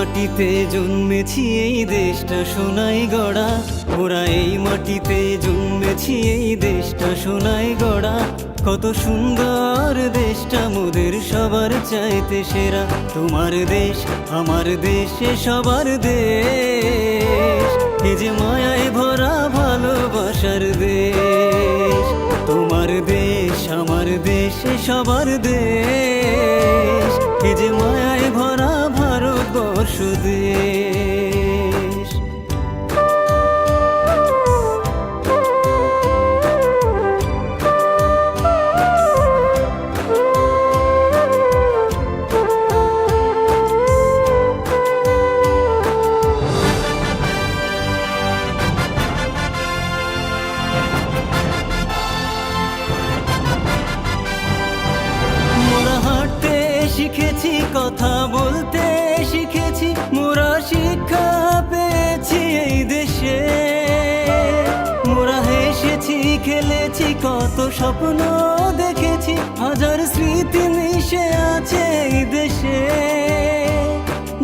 মাটিতে জন্মেছি, এই দেশটা সোনায় গড়া। মোরা এই মাটিতে জন্মেছি, এই দেশটা সোনায় গড়া। কত সুন্দর দেশটা মোদের সবার চাইতে সেরা। তোমার দেশ আমার দেশ সবার দেশ, এ যে মায়ায় ভরা ভালোবাসার দেশ। তোমার দেশ আমার দেশ সবার দেশ, এ যে মায়ায় ভরা ভারতবর্ষ দেশ। শিখেছি কথা বলতে শিখেছি, মোরা শিক্ষা পেয়েছি এই দেশে। মোরা হেসেছি খেলেছি, কত স্বপ্ন দেখেছি, হাজার স্মৃতি মিশে আছে এই দেশে।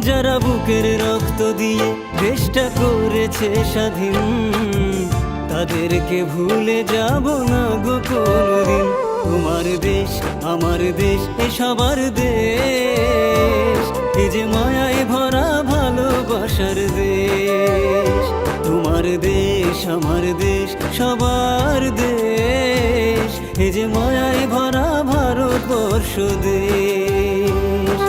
যারা বুকের রক্ত দিয়ে দেশটা করেছে স্বাধীন, তাদেরকে ভুলে যাব না গো কোনদিন। তোমার দেশ আমার দেশ সবার দেশ, এ যে মায়ায় ভরা ভালোবাসার দেশ। তোমার দেশ আমার দেশ সবার দেশ, এ যে মায়ায় ভরা ভারতবর্ষ দেশ।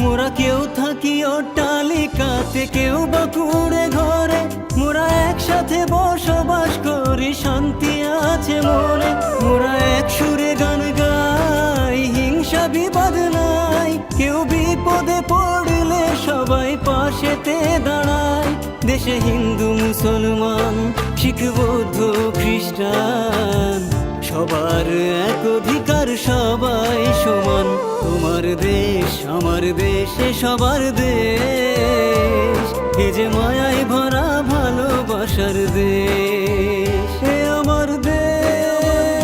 মোরা কেউ থাকি অট্টালিকাতে, কেউ বা কুঁড়ে ঘরে, মোরা একসাথে বসবাস করি, শান্তি আছে মনে। মোরা এক সুরে গান গাই, হিংসা বিবাদ নাই, কেউ বিপদে পড়লে সবাই পাশেতে দাঁড়ায়। দেশে হিন্দু মুসলমান শিখ বৌদ্ধ খ্রিস্টান, সবার এক অধিকার, সবাই সমান। তোমার দেশ আমার দেশ সবার দেশ, এ যে মায়ায় ভরা ভালোবাসার দেশ।